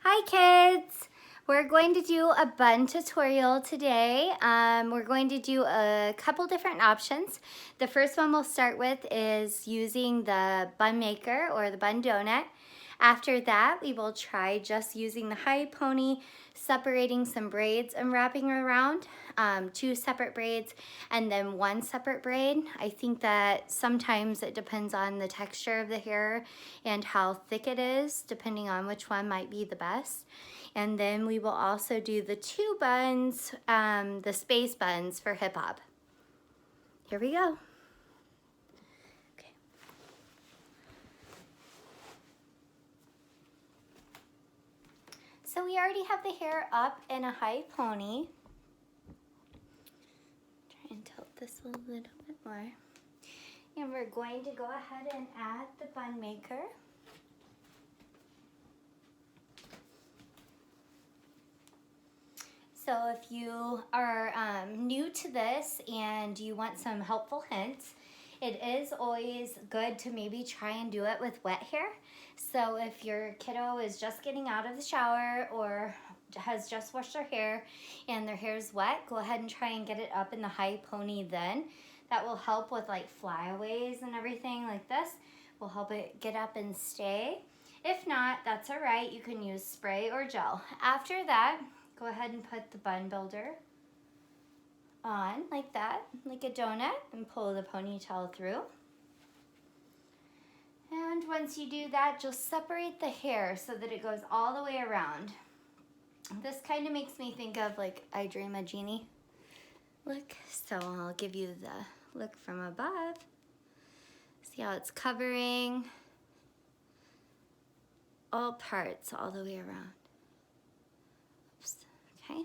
Hi kids! We're going to do a bun tutorial today. We're going to do a couple different options. The first one we'll start with is using the bun maker or the bun donut. After that, we will try just using the high pony, separating some braids and wrapping around, 2 separate braids and then 1 separate braid. I think that sometimes it depends on the texture of the hair and how thick it is, depending on which one might be the best. And then we will also do the 2 buns, the space buns for hip hop. Here we go. So we already have the hair up in a high pony. Try and tilt this a little bit more. And we're going to go ahead and add the bun maker. So if you are new to this and you want some helpful hints, it is always good to maybe try and do it with wet hair. So if your kiddo is just getting out of the shower or has just washed their hair and their hair is wet, go ahead and try and get it up in the high pony then. That will help with like flyaways and everything like this. Will help it get up and stay. If not, that's all right. You can use spray or gel. After that, go ahead and put the bun builder on like that, like a donut, and pull the ponytail through. And once you do that, just separate the hair so that it goes all the way around. This kind of makes me think of like I Dream a Genie look. So I'll give you the look from above. See how it's covering all parts all the way around. Oops. Okay.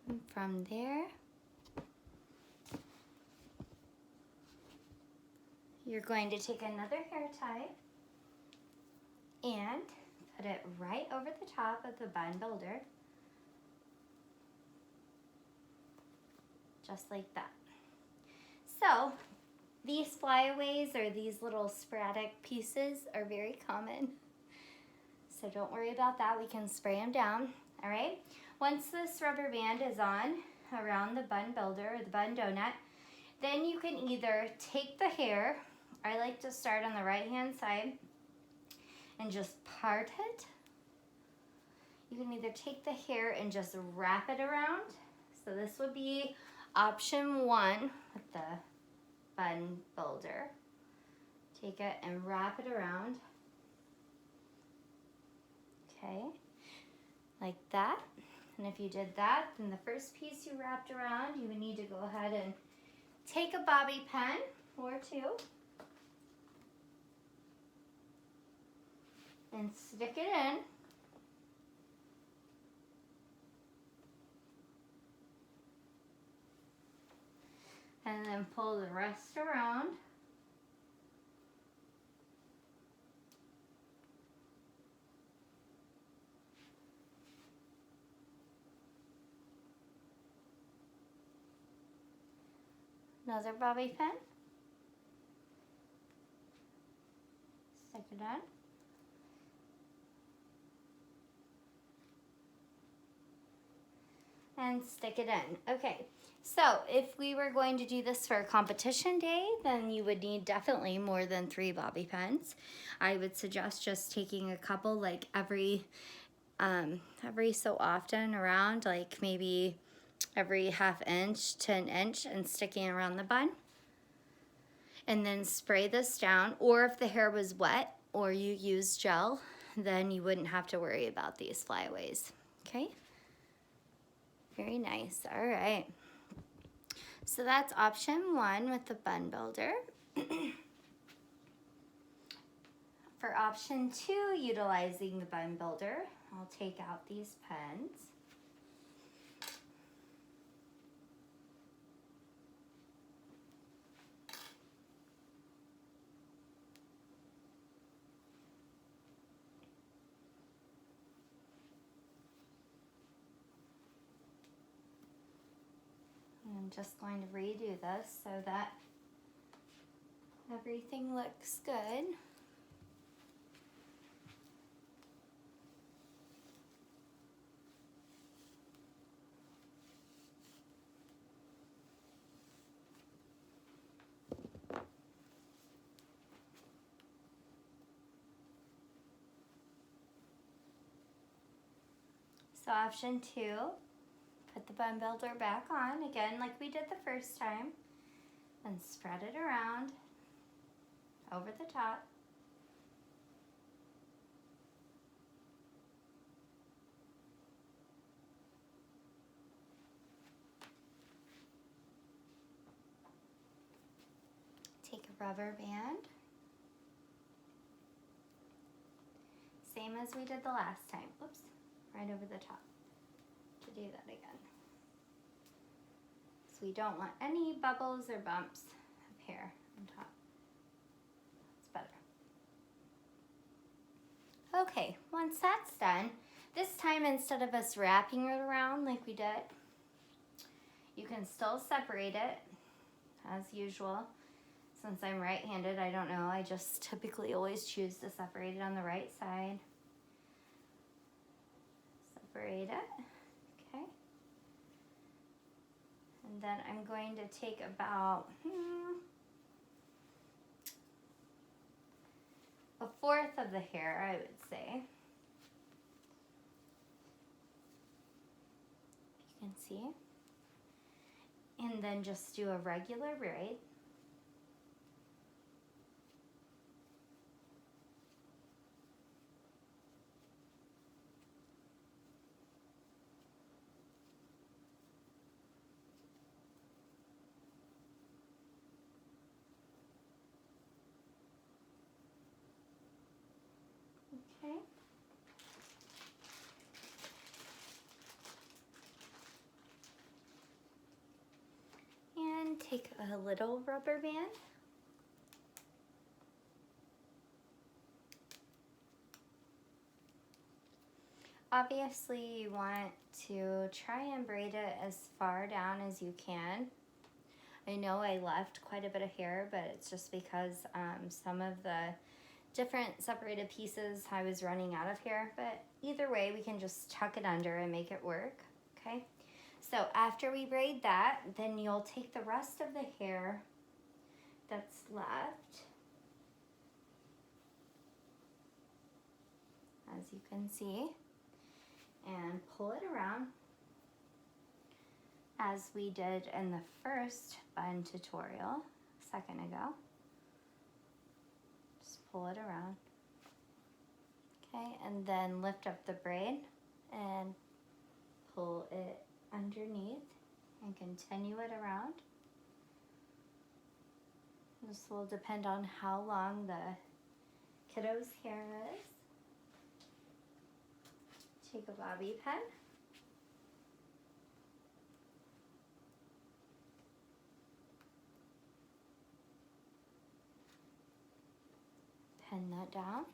And from there, you're going to take another hair tie and put it right over the top of the bun builder. Just like that. So these flyaways or these little sporadic pieces are very common. So don't worry about that. We can spray them down. All right. Once this rubber band is on around the bun builder or the bun donut, then you can either take the hair. I like to start on the right hand side and just part it. You can either take the hair and just wrap it around. So this would be option 1 with the bun builder. Take it and wrap it around. Okay, like that. And if you did that, then the first piece you wrapped around, you would need to go ahead and take a bobby pin or 2 and stick it in. And then pull the rest around. Another bobby pin. Stick it on. And stick it in. Okay, so if we were going to do this for a competition day, then you would need definitely more than 3 bobby pins. I would suggest just taking a couple like every so often around, like maybe every ½ inch to an inch, and sticking around the bun. And then spray this down, or if the hair was wet or you used gel, then you wouldn't have to worry about these flyaways. Okay? Very nice. All right. So that's option 1 with the bun builder. For option 2, utilizing the bun builder, I'll take out these pins. I'm just going to redo this so that everything looks good. So option 2, put the bun builder back on, again like we did the first time, and spread it around over the top. Take a rubber band, same as we did the last time. Oops, right over the top. To do that again. So we don't want any bubbles or bumps of hair on top. It's better. Okay, once that's done, this time instead of us wrapping it around like we did, you can still separate it as usual. Since I'm right-handed, I don't know, I just typically always choose to separate it on the right side. Separate it, okay. And then I'm going to take about a fourth of the hair, I would say. You can see. And then just do a regular braid. Okay. And take a little rubber band. Obviously, you want to try and braid it as far down as you can. I know I left quite a bit of hair, but it's just because some of the different separated pieces I was running out of hair, but either way we can just tuck it under and make it work. Okay, so after we braid that, then you'll take the rest of the hair that's left, as you can see, and pull it around as we did in the first bun tutorial a second ago. Pull it around. Okay, and then lift up the braid and pull it underneath and continue it around. This will depend on how long the kiddo's hair is. Take a bobby pin. Pin that down.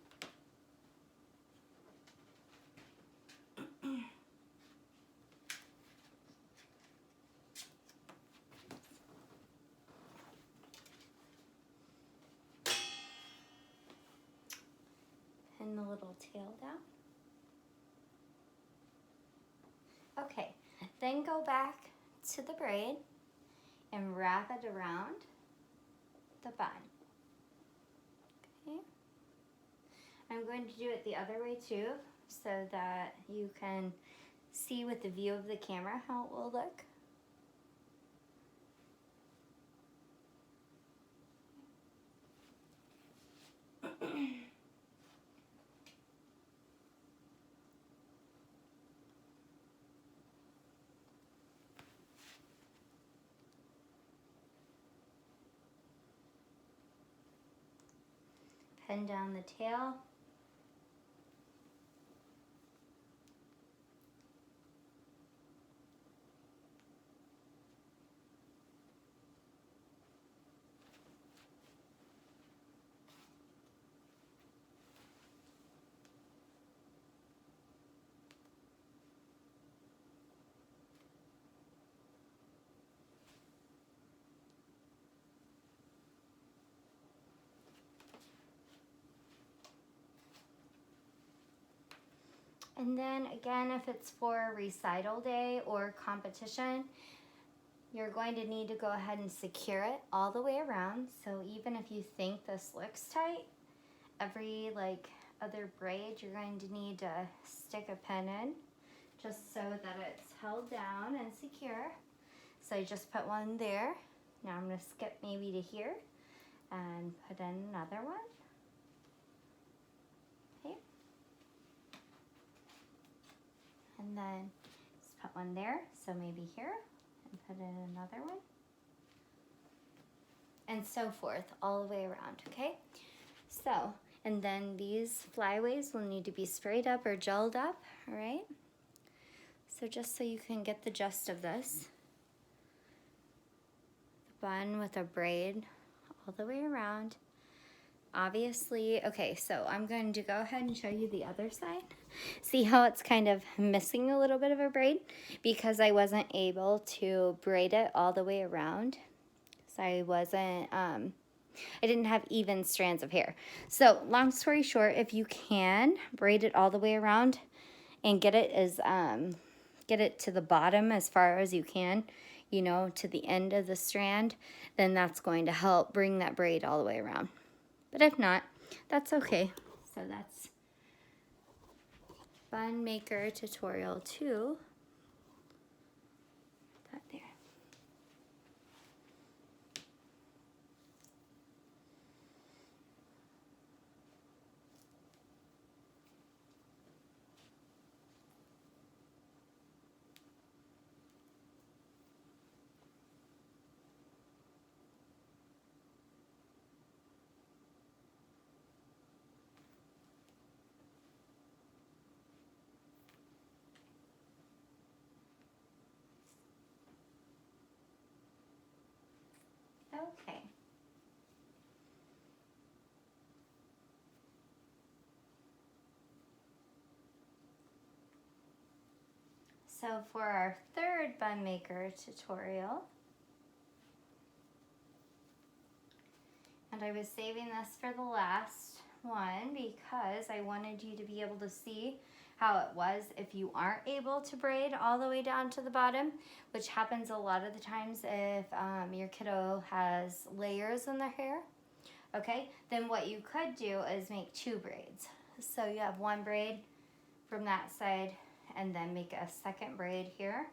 Pin the little tail down. Okay, then go back to the braid and wrap it around the bun. Okay. I'm going to do it the other way too, so that you can see with the view of the camera how it will look. Pin down the tail. And then again, if it's for recital day or competition, you're going to need to go ahead and secure it all the way around. So even if you think this looks tight, every other braid you're going to need to stick a pin in just so that it's held down and secure. So I just put one there. Now I'm going to skip maybe to here and put in another one. Okay. And then just put one there, so maybe here, and put in another one. And so forth, all the way around, okay? So, and then these flyaways will need to be sprayed up or gelled up, all right? So just so you can get the gist of this, the bun with a braid all the way around. Obviously, okay, so I'm going to go ahead and show you the other side. See how it's kind of missing a little bit of a braid because I wasn't able to braid it all the way around. So I wasn't, I didn't have even strands of hair. So long story short, if you can braid it all the way around and get it to the bottom as far as you can, you know, to the end of the strand, then that's going to help bring that braid all the way around. But if not, that's okay. So that's Bun Maker Tutorial 2. That there. Okay. So for our third Bun Maker tutorial, and I was saving this for the last one because I wanted you to be able to see how it was if you aren't able to braid all the way down to the bottom, which happens a lot of the times if your kiddo has layers in their hair. Okay, then what you could do is make two braids. So you have one braid from that side and then make a second braid here.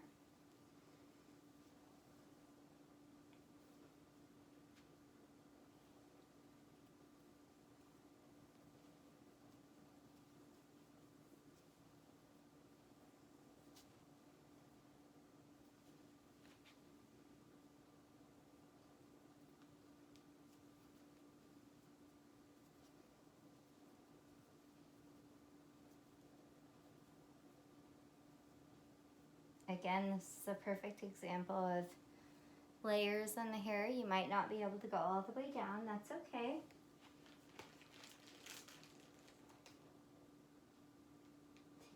Again, this is a perfect example of layers in the hair. You might not be able to go all the way down. That's okay.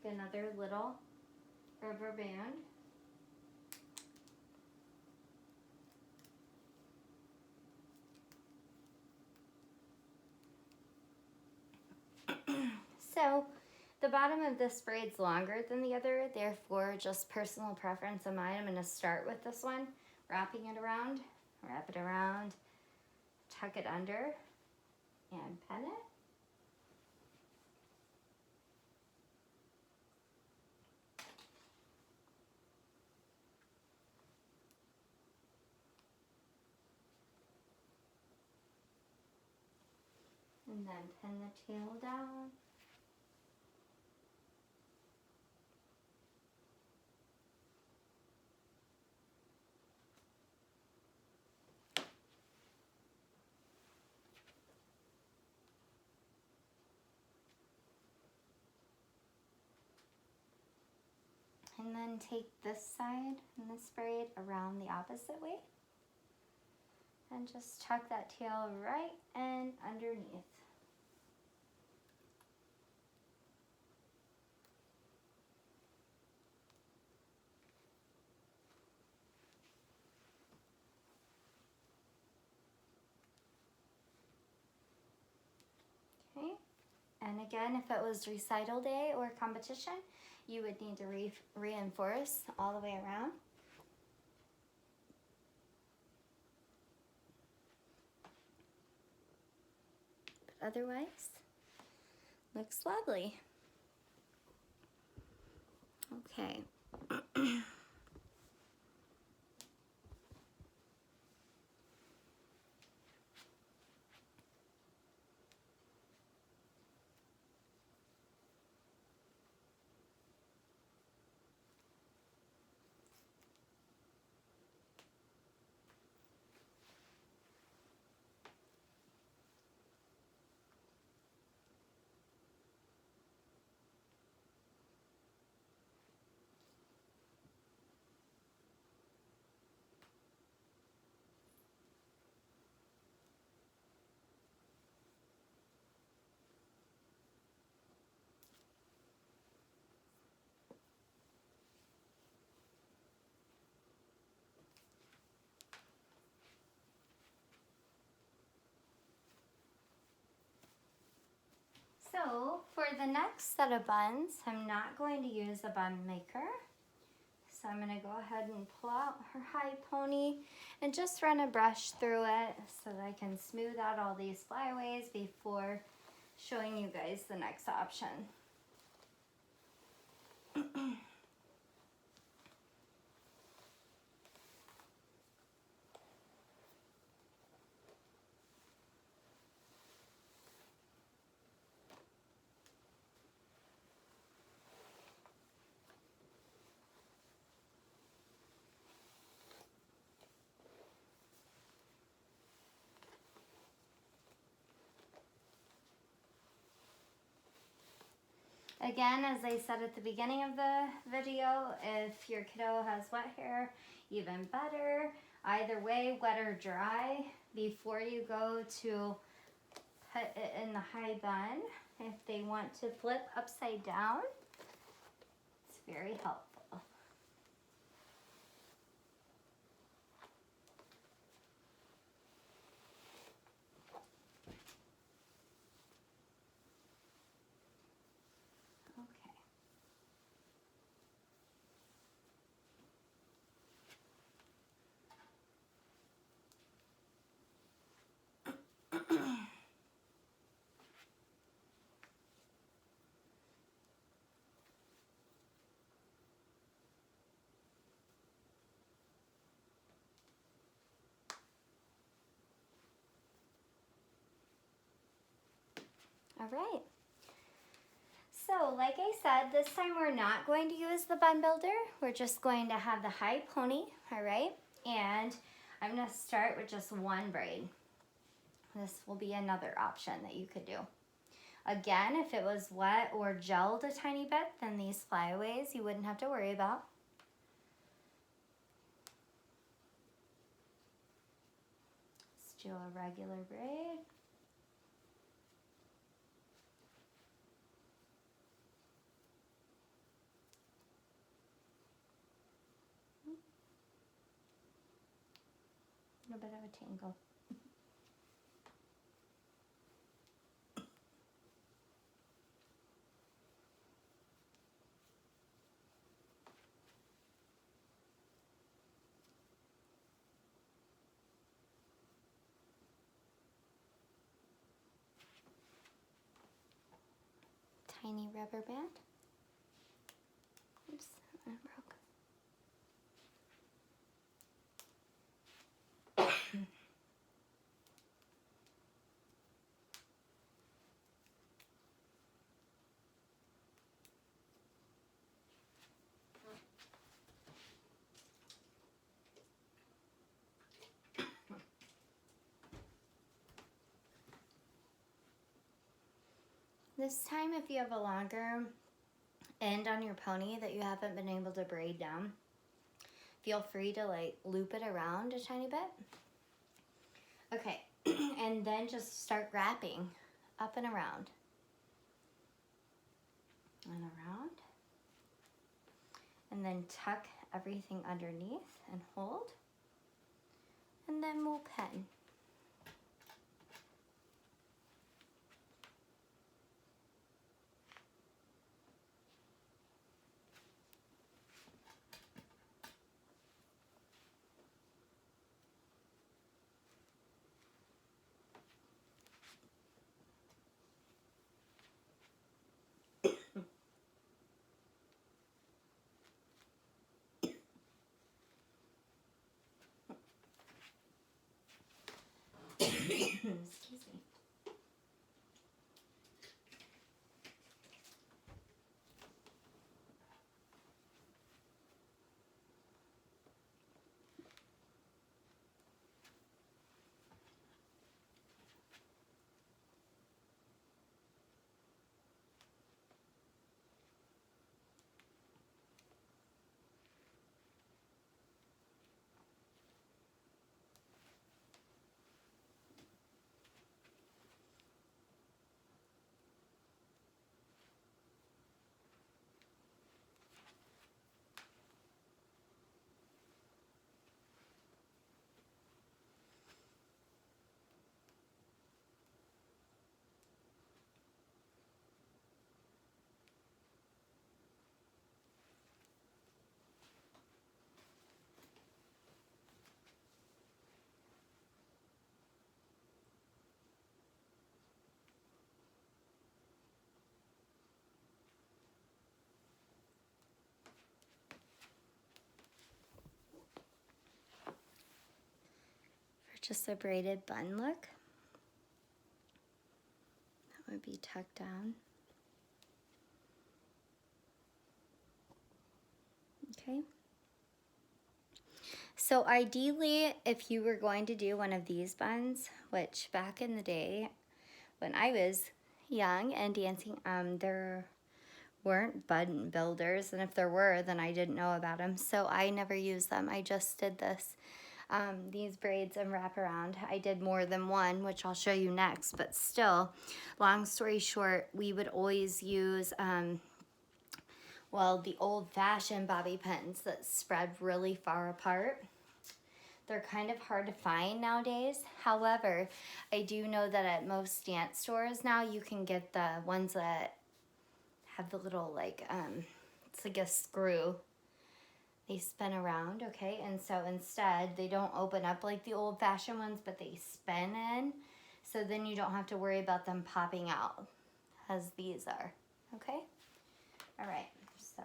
Take another little rubber band. So the bottom of this braid's longer than the other, therefore just personal preference of mine, I'm going to start with this one, wrapping it around, wrap it around, tuck it under, and pin it. And then pin the tail down. And then take this side and this braid around the opposite way. And just tuck that tail right in underneath. Okay. And again, if it was recital day or competition, you would need to reinforce all the way around. But otherwise, looks lovely. Okay. So for the next set of buns, I'm not going to use a bun maker. So I'm gonna go ahead and pull out her high pony and just run a brush through it so that I can smooth out all these flyaways before showing you guys the next option. Again, as I said at the beginning of the video, if your kiddo has wet hair, even better. Either way, wet or dry, before you go to put it in the high bun. If they want to flip upside down, it's very helpful. Okay. All right. So like I said, this time we're not going to use the bun builder. We're just going to have the high pony, all right? And I'm gonna start with just one braid. This will be another option that you could do. Again, if it was wet or gelled a tiny bit, then these flyaways you wouldn't have to worry about. Let's do a regular braid. A bit of a tangle. Tiny rubber band. Oops, that broke. This time, if you have a longer end on your pony that you haven't been able to braid down, feel free to like loop it around a tiny bit. Okay, and then just start wrapping up and around. And around. And then tuck everything underneath and hold. And then we'll pen. Excuse me. Just a braided bun look. That would be tucked down. Okay. So ideally, if you were going to do one of these buns, which back in the day when I was young and dancing, there weren't bun builders, and if there were, then I didn't know about them, so I never used them. I just did this. These braids and wraparound. I did more than one, which I'll show you next, but still, long story short, we would always use, well, the old-fashioned bobby pins that spread really far apart. They're kind of hard to find nowadays. However, I do know that at most dance stores now you can get the ones that have the little, like, it's like a screw. They spin around, okay? And so instead, they don't open up like the old-fashioned ones, but they spin in. So then you don't have to worry about them popping out, as these are, okay? All right, so.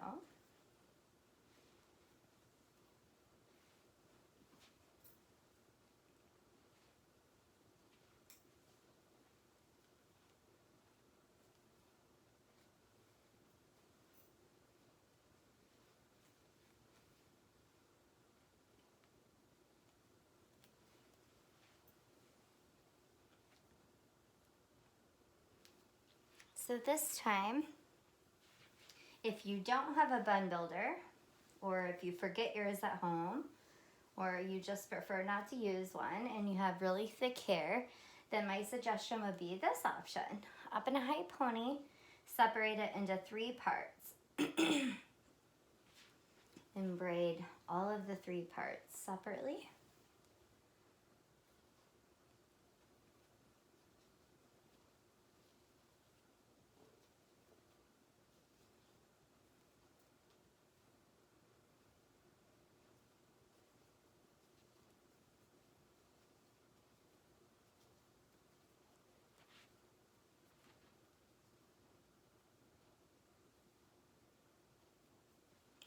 So this time, if you don't have a bun builder, or if you forget yours at home, or you just prefer not to use one and you have really thick hair, then my suggestion would be this option. Up in a high pony, separate it into 3 parts. And braid all of the 3 parts separately.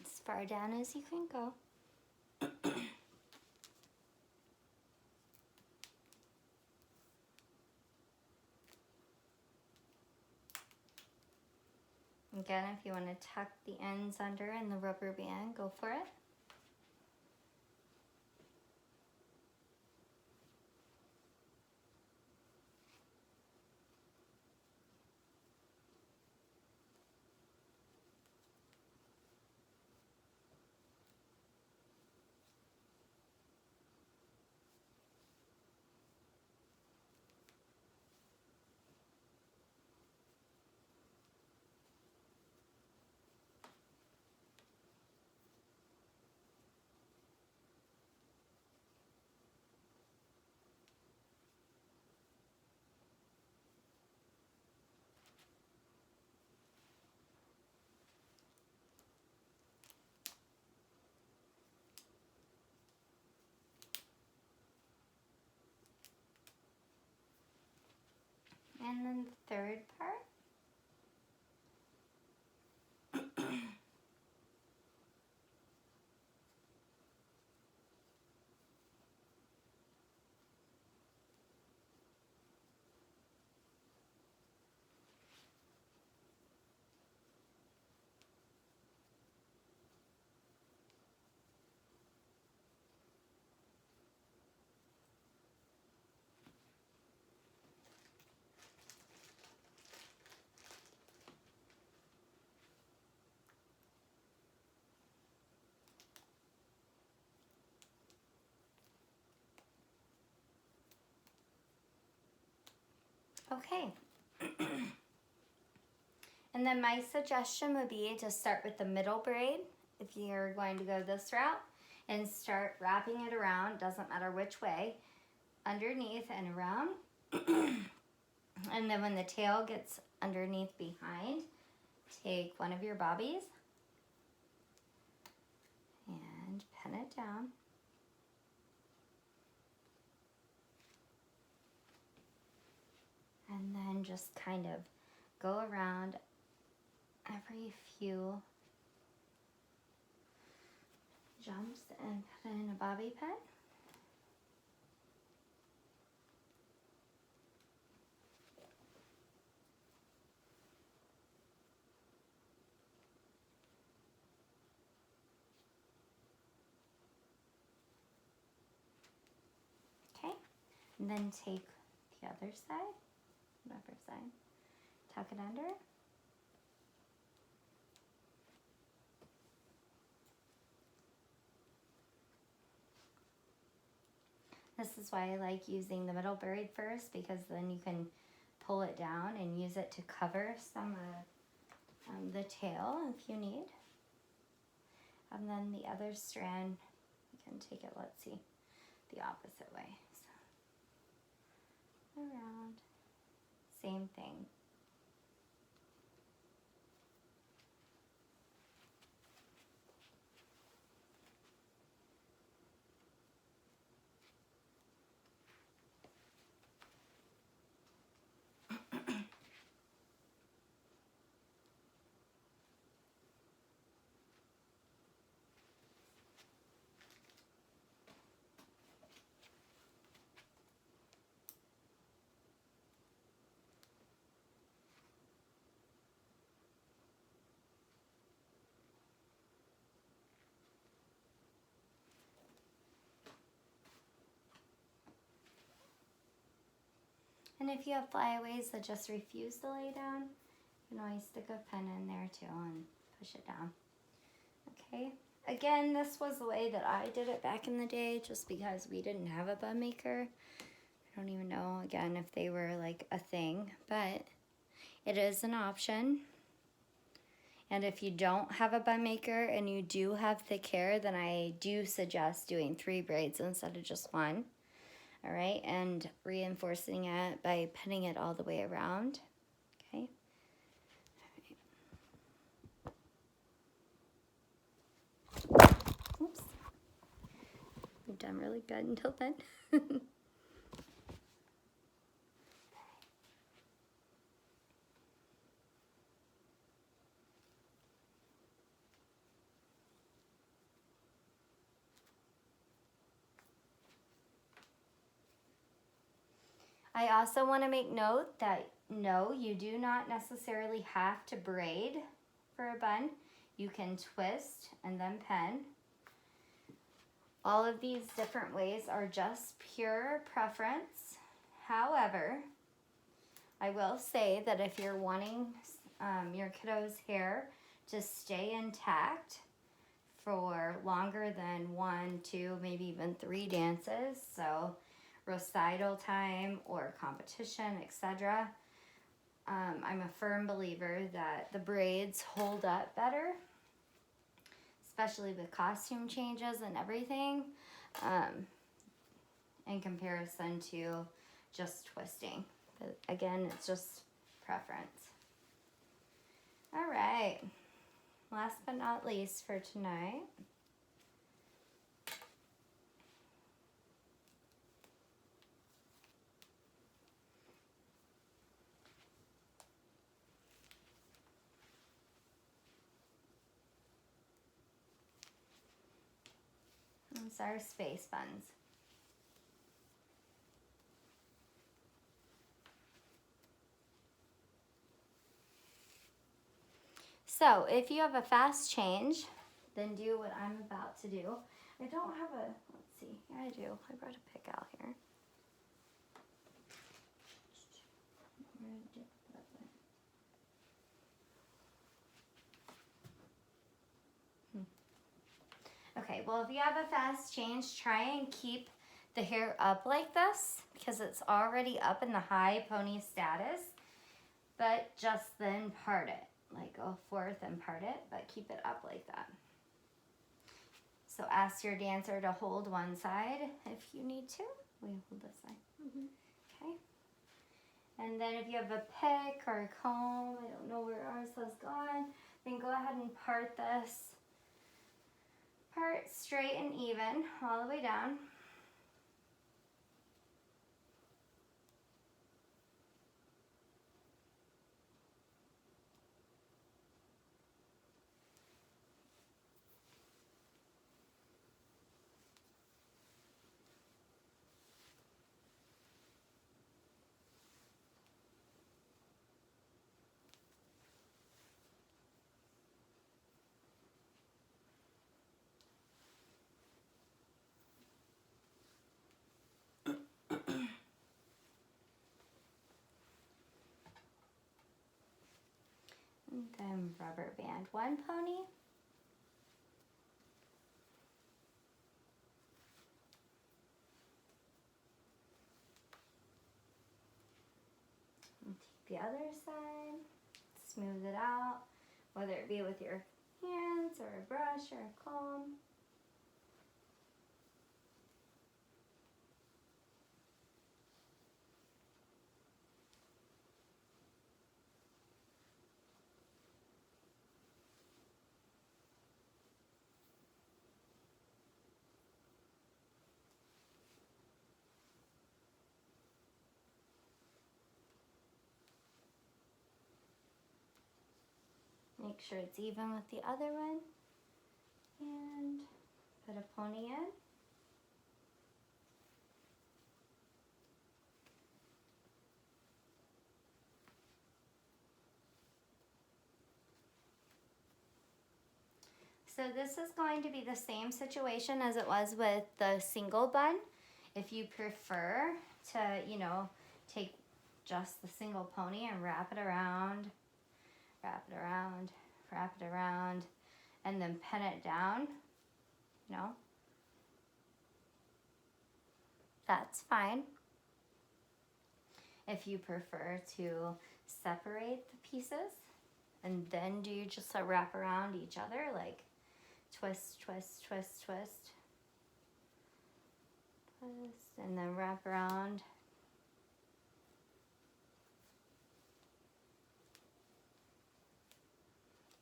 As far down as you can go. Again, if you want to tuck the ends under in the rubber band, go for it. And then the 3rd part. Okay. And then my suggestion would be to start with the middle braid if you're going to go this route, and start wrapping it around, doesn't matter which way, underneath and around. And then when the tail gets underneath behind, take one of your bobbies and pin it down. And then just kind of go around every few jumps and put it in a bobby pin. Okay, and then take the other side, whatever side, tuck it under. This is why I like using the middle braid first, because then you can pull it down and use it to cover some of the tail if you need. And then the other strand, you can take it, let's see, the opposite way. So, around, same thing. And if you have flyaways that just refuse to lay down, you can always stick a pin in there too and push it down. Okay, again, this was the way that I did it back in the day, just because we didn't have a bun maker. I don't even know, again, if they were like a thing, but it is an option. And if you don't have a bun maker and you do have thick hair, then I do suggest doing 3 braids instead of just 1. All right, and reinforcing it by pinning it all the way around. Okay. Oops. We've done really good until then. I also want to make note that no, you do not necessarily have to braid for a bun. You can twist and then pin. All of these different ways are just pure preference. However, I will say that if you're wanting your kiddo's hair to stay intact for longer than 1, 2, maybe even 3 dances, so recital time or competition, etc., I'm a firm believer that the braids hold up better, especially with costume changes and everything, in comparison to just twisting. But again, it's just preference. All right, last but not least for tonight, these are space buns. So if you have a fast change, then do what I'm about to do. I don't have a, let's see, yeah I do. I brought a pick out here. Okay, well if you have a fast change, try and keep the hair up like this because it's already up in the high pony status, but just then part it. Like go forth and part it, but keep it up like that. So ask your dancer to hold one side if you need to. We hold this side. Okay. And then if you have a pick or a comb, I don't know where ours has gone, then go ahead and part this. Part straight and even all the way down. And then rubber band one pony. And take the other side, smooth it out, whether it be with your hands or a brush or a comb. Make sure it's even with the other one. And put a pony in. So this is going to be the same situation as it was with the single bun. If you prefer to, you know, take just the single pony and wrap it around, wrap it around, wrap it around, and then pin it down, you know, that's fine. If you prefer to separate the pieces and then do just a wrap around each other, like twist, twist, twist, twist, twist, and then wrap around.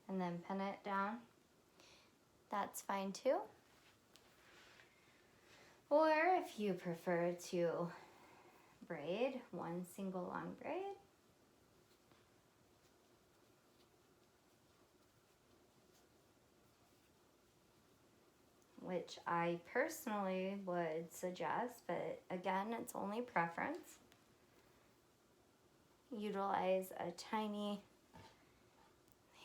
And then pin it down. That's fine too. Or if you prefer to braid, one single long braid. Which I personally would suggest, but again, it's only preference. Utilize a tiny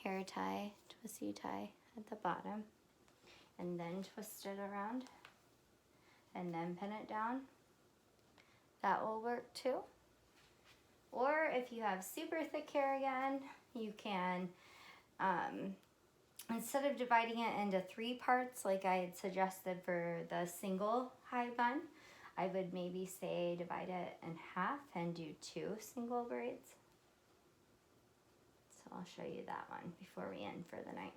hair tie, twisty tie at the bottom, and then twist it around, and then pin it down. That will work too. Or if you have super thick hair again, you can, instead of dividing it into 3 parts like I had suggested for the single high bun, I would maybe say divide it in half and do 2 single braids. So I'll show you that one before we end for the night.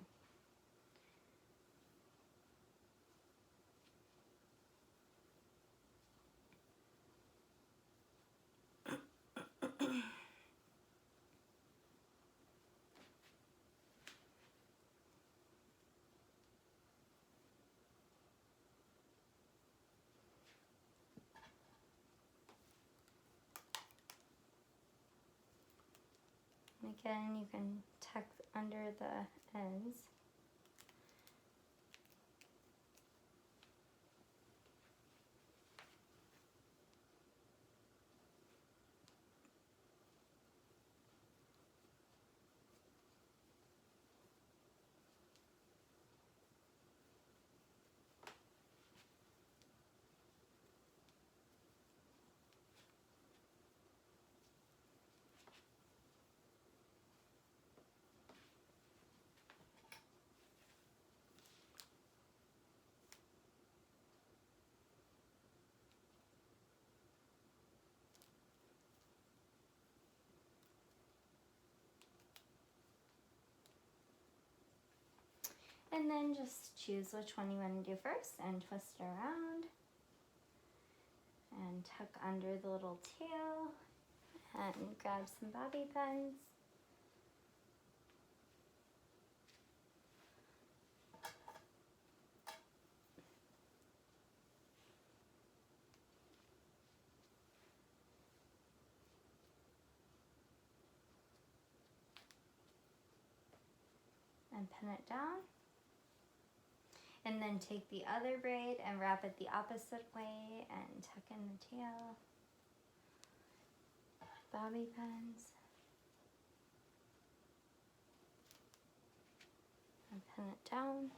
Again, you can tuck under the ends. And then just choose which one you want to do first and twist it around. And tuck under the little tail and grab some bobby pins. And pin it down. And then take the other braid and wrap it the opposite way and tuck in the tail. Bobby pins. And pin it down.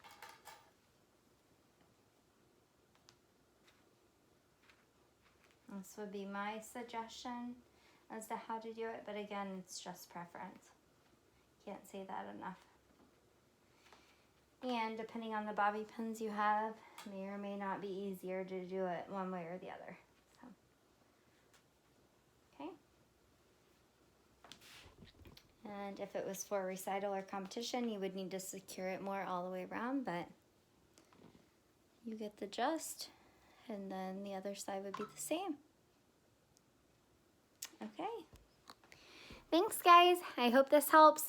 This would be my suggestion as to how to do it, but again, it's just preference. Can't say that enough. And depending on the bobby pins you have, may or may not be easier to do it one way or the other. So, okay. And if it was for recital or competition, you would need to secure it more all the way around, but you get the gist. And then the other side would be the same. Okay. Thanks, guys. I hope this helps.